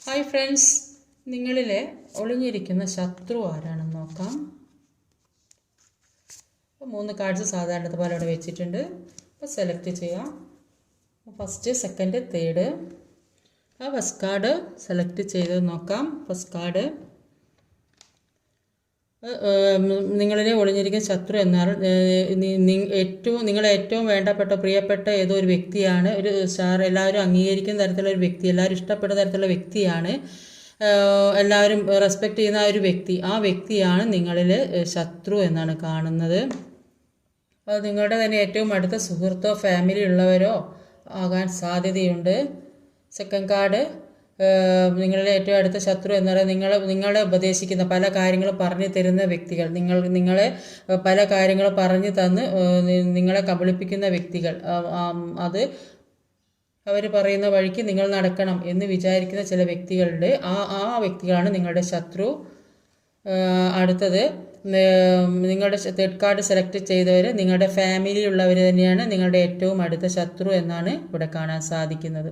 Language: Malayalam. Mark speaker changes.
Speaker 1: ഹായ് ഫ്രണ്ട്സ്, നിങ്ങളിലെ ഒളിഞ്ഞിരിക്കുന്ന ശത്രു ആരാണെന്ന് നോക്കാം. 3 കാർഡ്സ് സാധാരണ പോലെ അവിടെ വെച്ചിട്ടുണ്ട്. അപ്പോൾ സെലക്ട് ചെയ്യാം. First, second, third. First card select ചെയ്ത് നോക്കാം. ഫസ്റ്റ് കാർഡ് നിങ്ങളിലെ ഒളിഞ്ഞിരിക്കുന്ന ശത്രു എന്നാൽ നിങ്ങളെ ഏറ്റവും വേണ്ടപ്പെട്ട പ്രിയപ്പെട്ട ഏതോ ഒരു വ്യക്തിയാണ്. ഒരു എല്ലാവരും അംഗീകരിക്കുന്ന തരത്തിലുള്ള ഒരു വ്യക്തി, എല്ലാവരും ഇഷ്ടപ്പെടുന്ന തരത്തിലുള്ള വ്യക്തിയാണ്, എല്ലാവരും റെസ്പെക്റ്റ് ചെയ്യുന്ന ഒരു വ്യക്തി. ആ വ്യക്തിയാണ് നിങ്ങളിൽ ശത്രു എന്നാണ് കാണുന്നത്. അത് നിങ്ങളുടെ തന്നെ ഏറ്റവും അടുത്ത സുഹൃത്തോ ഫാമിലി ഉള്ളവരോ ആകാൻ സാധ്യതയുണ്ട്. സെക്കൻഡ് കാർഡ്, നിങ്ങളുടെ ഏറ്റവും അടുത്ത ശത്രു എന്ന് പറയുന്നത് നിങ്ങളെ ഉപദേശിക്കുന്ന പല കാര്യങ്ങളും പറഞ്ഞു തരുന്ന വ്യക്തികൾ, നിങ്ങളെ പല കാര്യങ്ങളും പറഞ്ഞു തന്ന് നിങ്ങളെ കബളിപ്പിക്കുന്ന വ്യക്തികൾ. അത് അവർ പറയുന്ന വഴിക്ക് നിങ്ങൾ നടക്കണം എന്ന് വിചാരിക്കുന്ന ചില വ്യക്തികളുടെ ആ വ്യക്തികളാണ് നിങ്ങളുടെ ശത്രു. അടുത്തത്, നിങ്ങളുടെ തേർഡ് കാർഡ് സെലക്ട് ചെയ്തവർ നിങ്ങളുടെ ഫാമിലിയിലുള്ളവർ തന്നെയാണ് നിങ്ങളുടെ ഏറ്റവും അടുത്ത ശത്രു എന്നാണ് ഇവിടെ കാണാൻ സാധിക്കുന്നത്.